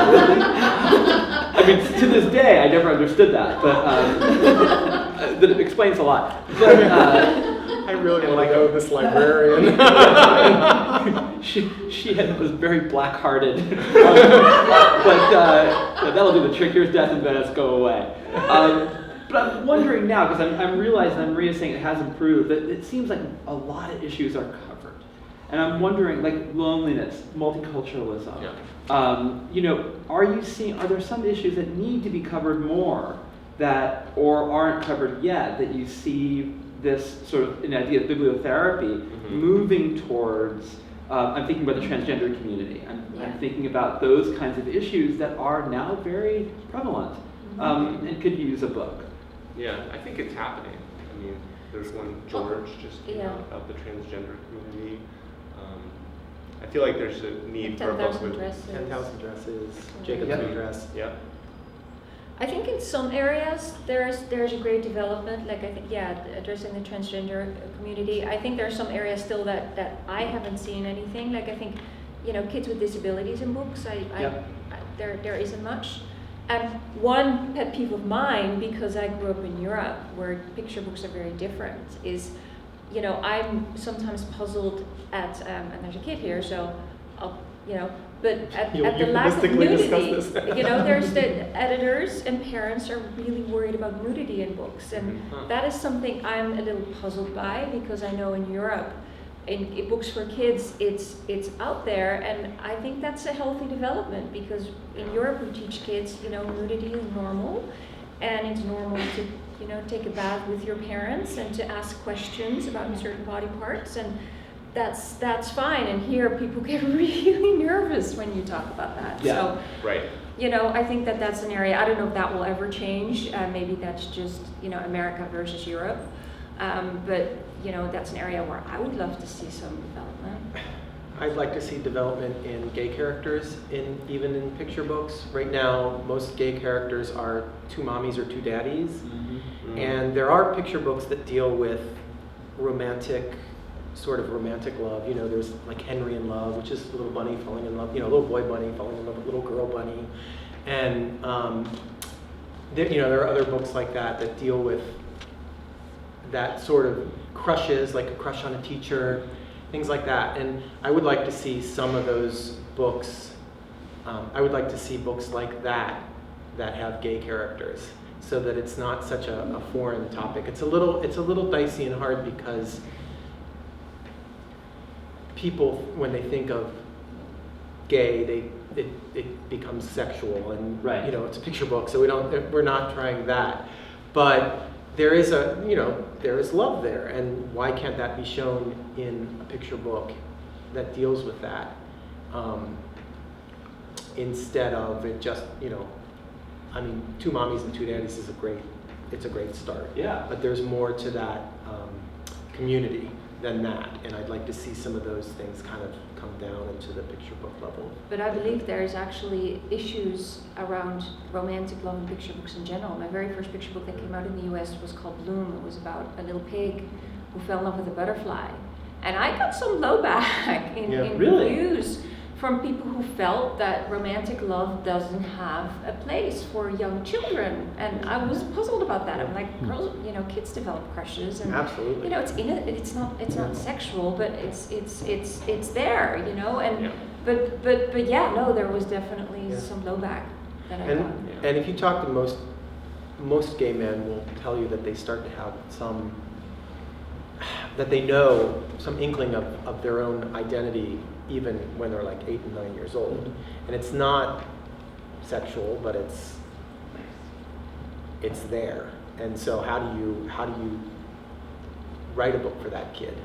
to this day, I never understood that, but that it explains a lot. But I really want to know this librarian. she was very black-hearted, but that'll do the trick. Here's Death in Venice, go away. But I'm wondering now, because I'm realizing, and Maria's saying it has improved, that it seems like a lot of issues are covered. And I'm wondering, like loneliness, multiculturalism. Yeah. Are there some issues that need to be covered more that, or aren't covered yet, that you see this sort of an idea of bibliotherapy moving towards? I'm thinking about the transgender community. I'm thinking about those kinds of issues that are now very prevalent and could use a book. Yeah, I think it's happening. I mean, there's one, George, just came out about the transgender community. I feel like there's a need for a book 10,000 with... dresses. 10,000 Dresses, Jacob's Yep. New Dress. Yeah. I think in some areas there's a great development, like I think, addressing the transgender community. I think there are some areas still that I haven't seen anything. Like I think, kids with disabilities in books, there isn't much. And one pet peeve of mine, because I grew up in Europe where picture books are very different, is, I'm sometimes puzzled at, and there's a kid here, so I'll, but at the lack of euphemistically nudity, discuss this. there's the editors and parents are really worried about nudity in books, and that is something I'm a little puzzled by, because I know in Europe, in books for kids, it's out there, and I think that's a healthy development, because in Europe we teach kids, nudity is normal, and it's normal to, take a bath with your parents and to ask questions about certain body parts, and that's fine. And here people get really nervous when you talk about that. Yeah. So, Right. I think that's an area, I don't know if that will ever change. Maybe that's just, America versus Europe. But, that's an area where I would love to see some development. I'd like to see development in gay characters, even in picture books. Right now, most gay characters are two mommies or two daddies. And there are picture books that deal with sort of romantic love. There's like Henry in Love, which is a little bunny falling in love, a little boy bunny falling in love with a little girl bunny. And, there are other books like that deal with that sort of crushes, like a crush on a teacher, things like that. And I would like to see some of those books, I would like to see books like that have gay characters, so that it's not such a foreign topic. It's a little dicey and hard, because people, when they think of gay, it becomes sexual, and Right. It's a picture book, so we're not trying that. But there is there is love there, and why can't that be shown in a picture book that deals with that, instead of it just, two mommies and two daddies is a great start. Yeah. But there's more to that community than that, and I'd like to see some of those things kind of come down into the picture book level. But I believe there's actually issues around romantic love in picture books in general. My very first picture book that came out in the US was called Bloom. It was about a little pig who fell in love with a butterfly. And I got some blowback in Really? reviews from people who felt that romantic love doesn't have a place for young children. And I was puzzled about that. I'm like, girls, kids develop crushes, and Absolutely. it's not sexual, but it's there, and Yeah. but yeah, no, there was definitely some blowback that I got. And if you talk to most gay men, will tell you that they start to have that they know some inkling of their own identity, even when they're like 8 and 9 years old. And it's not sexual, but it's there. And so how do you write a book for that kid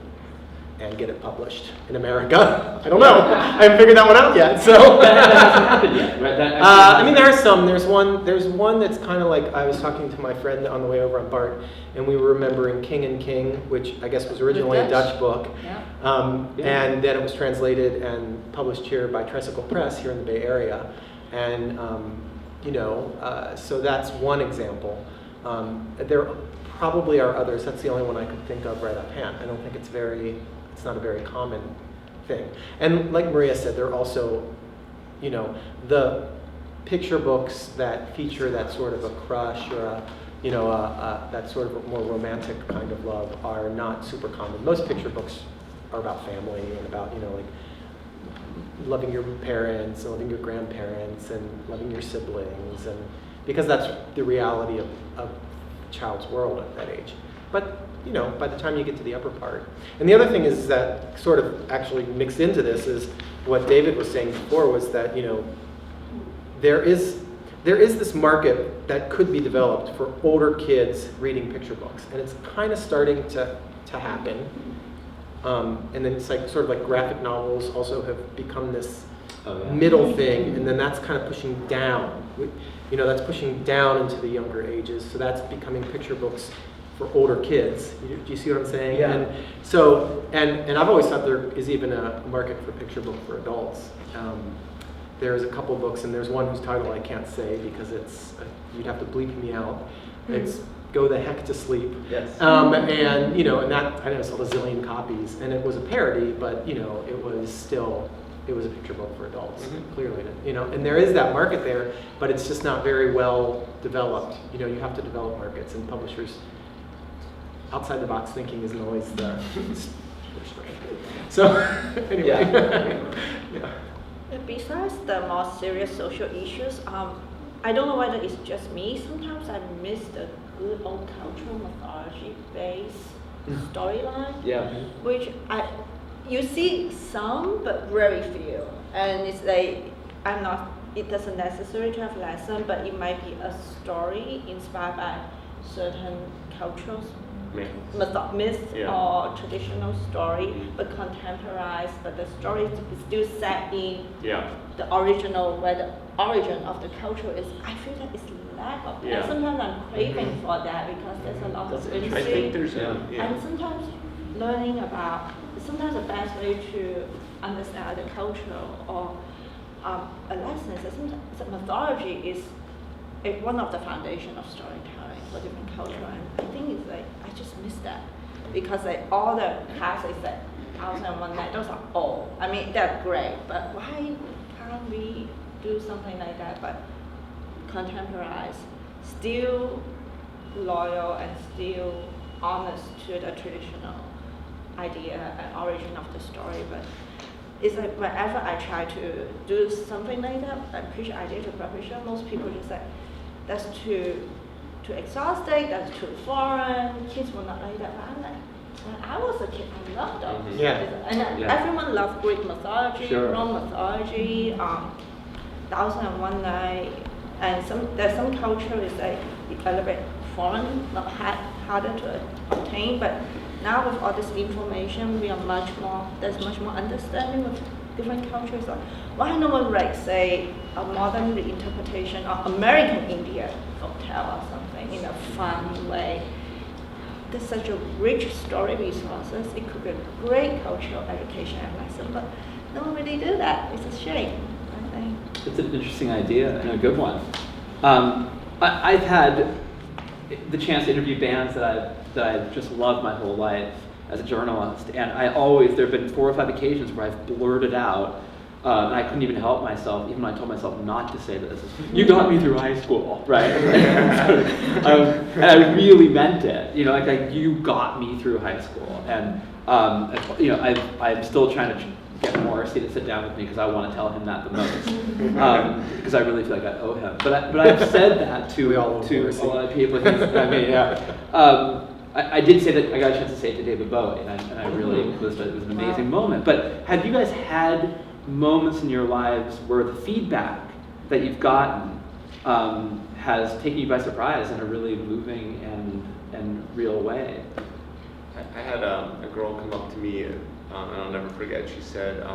and get it published in America? I don't know. I haven't figured that one out yet. So That hasn't happened yet, right? That actually there are some. There's one that's kind of like, I was talking to my friend on the way over on BART, and we were remembering King and King, which I guess was originally a Dutch book. Yeah. And then it was translated and published here by Tricycle Press here in the Bay Area. And, so that's one example. There probably are others. That's the only one I could think of right offhand. I don't think it's not a very common thing. And like Maria said, there are also, the picture books that feature that sort of a crush or that sort of a more romantic kind of love are not super common. Most picture books are about family and about, like loving your parents and loving your grandparents and loving your siblings, and because that's the reality of child's world at that age. But, you know, by the time you get to the upper part. And the other thing is that sort of actually mixed into this is what David was saying before was that, you know, there is this market that could be developed for older kids reading picture books. And it's kind of starting to happen. And then it's like sort of like graphic novels also have become this middle thing, and then that's kind of pushing down. You know, that's pushing down into the younger ages. So that's becoming picture books for older kids. Do you see what I'm saying? Yeah. And so, and I've always thought there is even a market for picture book for adults. There's a couple books, and there's one whose title I can't say because it's you'd have to bleep me out. It's Go the Heck to Sleep. Yes. And you know, and that I know sold a zillion copies, and it was a parody, but you know, it was a picture book for adults, clearly. You know, and there is that market there, but it's just not very well developed. You know, you have to develop markets, and publishers outside the box thinking isn't always the strength. So anyway, yeah. Besides the more serious social issues, I don't know whether it's just me. Sometimes I miss the good old cultural mythology-based storyline, Yeah. which you see some, but very few. And it's like it doesn't necessarily to have a lesson, but it might be a story inspired by certain cultural myth Yeah. or traditional story, but contemporized, but the story is still set in Yeah. the original, where the origin of the culture is. I feel that it's lack of that. Yeah. Sometimes I'm craving for that because there's a lot of I think mystery. there's And sometimes learning about, sometimes the best way to understand the culture or a lesson is that sometimes the mythology is one of the foundation of storytelling for different culture. And I think it's like, I just miss that because like all the classics that Thousand and One Night, those are old. I mean, they're great, but why can't we do something like that but contemporized, still loyal and still honest to the traditional idea and origin of the story? But it's like whenever I try to do something like that, I pitch idea to publisher, most people just say, that's too exhausting, that's too foreign, kids will not like that. But I'm like, when I was a kid, I loved those. Yeah. And Yeah. everyone loved Greek mythology, Sure. Roman mythology, Thousand and One Night, and there's some culture is like a little bit foreign, not harder to obtain. But now with all this information, there's much more understanding of different cultures. Like, why no one like say a modern reinterpretation of American Indian folktale or something in a fun way? There's such a rich story resources. It could be a great cultural education and lesson, but no one really do that. It's a shame, I think. It's an interesting idea and a good one. I've had the chance to interview bands that I've just loved my whole life as a journalist, and there have been 4 or 5 occasions where I've blurted out, and I couldn't even help myself, even when I told myself not to say this. You got me through high school, right? And I really meant it. You know, like you got me through high school, and you know, I'm still trying to get Morrissey to sit down with me because I want to tell him that the most, because I really feel like I owe him. But I've said that to We all owe a Morrissey. lot of people. I mean, yeah. I did say that I got a chance to say it to David Bowie, and I really it was an amazing moment. But have you guys had moments in your lives where the feedback that you've gotten has taken you by surprise in a really moving and real way? I had a girl come up to me, and I'll never forget. She said,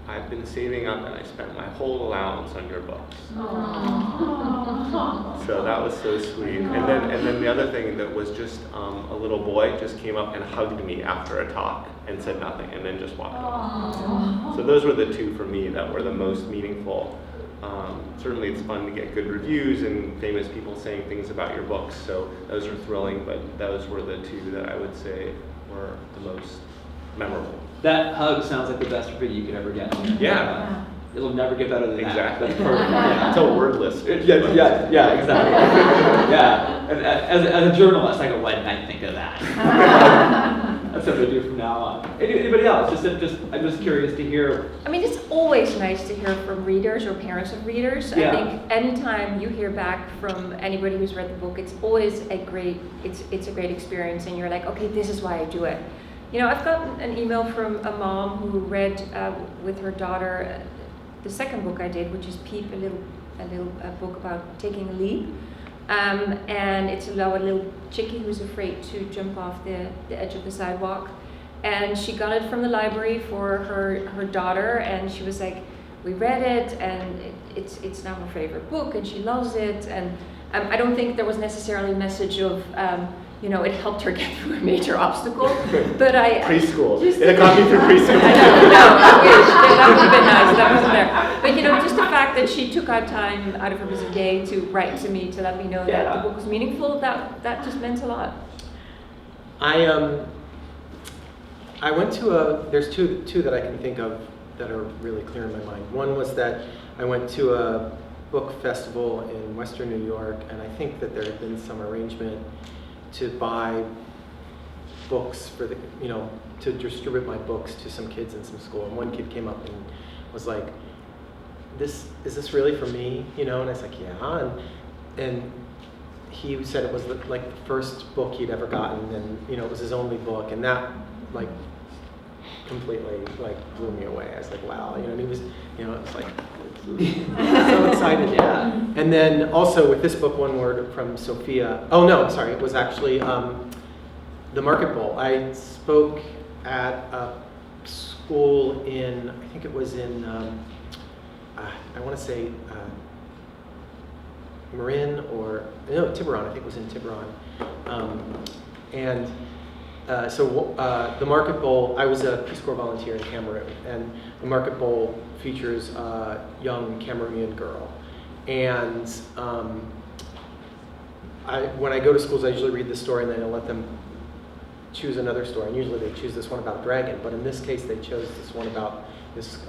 "I've been saving up, and I spent my whole allowance on your books." So that was so sweet. And then the other thing that was just a little boy just came up and hugged me after a talk and said nothing, and then just walked off. So those were the 2 for me that were the most meaningful. Certainly it's fun to get good reviews and famous people saying things about your books, so those are thrilling, but those were the 2 that I would say were the most memorable. That hug sounds like the best review you could ever get. Yeah. It'll never get better than Exactly. that. That's perfect. Yeah. Until wordless. Yeah, exactly. Yeah, and as a journalist, I go, why didn't I think of that? That's what I do from now on. Anybody else? I'm just curious to hear. I mean, it's always nice to hear from readers or parents of readers. Yeah. I think anytime you hear back from anybody who's read the book, it's always a great experience, and you're like, okay, this is why I do it. You know, I've gotten an email from a mom who read with her daughter the second book I did, which is Peep, a little book about taking a leap. And it's about a little chickie who's afraid to jump off the edge of the sidewalk. And she got it from the library for her daughter, and she was like, we read it, and it's now her favorite book, and she loves it. And I don't think there was necessarily a message of, it helped her get through a major obstacle. But Preschool. Just- It got me through preschool. No, I wish. That would have been nice. That wasn't there. But just the fact that she took out time out of her busy day to write to me to let me know that the book was meaningful, that just meant a lot. I went to there's two that I can think of that are really clear in my mind. One was that I went to a book festival in Western New York, and I think that there had been some arrangement to buy books for to distribute my books to some kids in some school. And one kid came up and was like, is this really for me? And I was like, yeah. And he said it was like the first book he'd ever gotten, and it was his only book, and that like completely like blew me away. I was like, wow, and he was, it's like so excited. Yeah. And then also with this book, One Word from Sophia. Oh no, sorry, it was actually the Market Bowl. I spoke at a school in, I think it was in, I want to say Marin Tiburon. I think it was in Tiburon. So the Market Bowl, I was a Peace Corps volunteer in Cameroon, and the Market Bowl features a young Cameroonian girl. And when I go to schools, I usually read the story and then I let them choose another story. And usually they choose this one about a dragon, but in this case they chose this one about this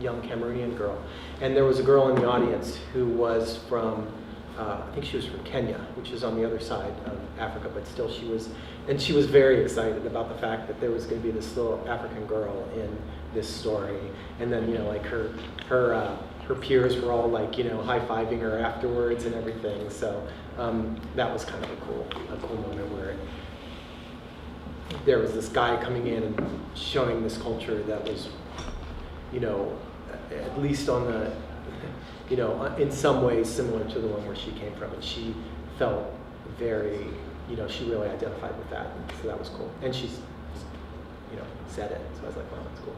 young Cameroonian girl. And there was a girl in the audience who was from, I think she was from Kenya, which is on the other side of Africa, but still she was very excited about the fact that there was going to be this little African girl in this story. And then, like her peers were all like, high-fiving her afterwards and everything. So that was kind of a cool moment where there was this guy coming in and showing this culture that was, at least on the, in some ways similar to the one where she came from. And she felt very, she really identified with that. And so that was cool. And she's, said it. So I was like, wow, that's cool.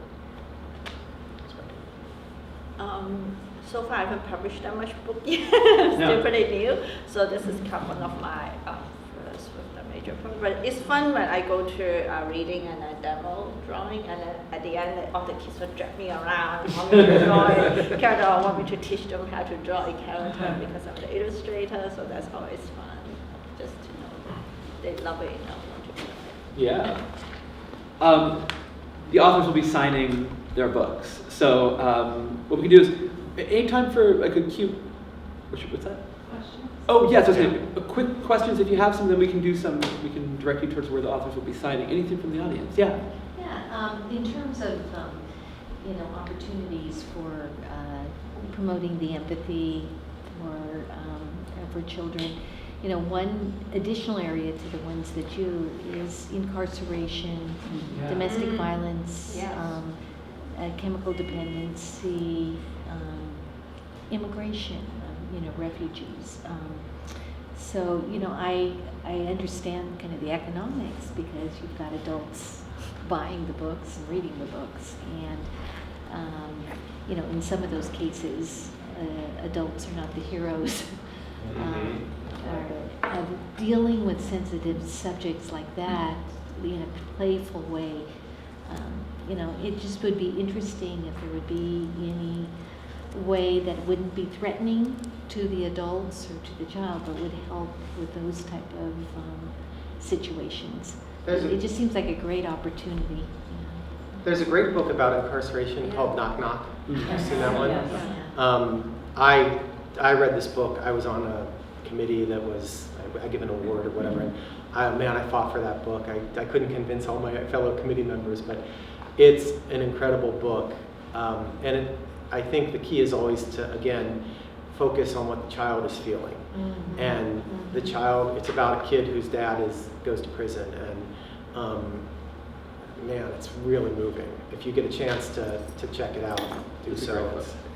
So far I haven't published that much book yet. Still pretty new. So this is kind of one of my first with the major project. But it's fun when I go to reading and a demo drawing, and then at the end all the kids will drag me around, want me to draw a character, or want me to teach them how to draw a character because I'm the illustrator. So that's always fun, just to know that they love it enough want to do it. Yeah. The authors will be signing their books. So what we can do is, any time for like a cute, what's that? Questions? Oh, yes, a quick questions. If you have some, then we can direct you towards where the authors will be signing. Anything from the audience? Yeah. Yeah, in terms of, opportunities for promoting the empathy for children, one additional area to the ones that you is incarceration, Yeah. domestic violence, Yes. chemical dependency, immigration, refugees. So, I understand kind of the economics because you've got adults buying the books and reading the books. And, in some of those cases, adults are not the heroes. Are dealing with sensitive subjects like that in a playful way. It just would be interesting if there would be any way that wouldn't be threatening to the adults or to the child, but would help with those type of situations. It just seems like a great opportunity. There's a great book about incarceration called Knock Knock. Mhm. Have you seen that one? Yeah. I read this book. I was on a committee that was, I give an award or whatever, and I fought for that book. I couldn't convince all my fellow committee members, but it's an incredible book I think the key is always to, again, focus on what the child is feeling. Mhm. And the Mhm. child, it's about a kid whose dad goes to prison, and man, it's really moving. If you get a chance to check it out, do It's a so. great book. It's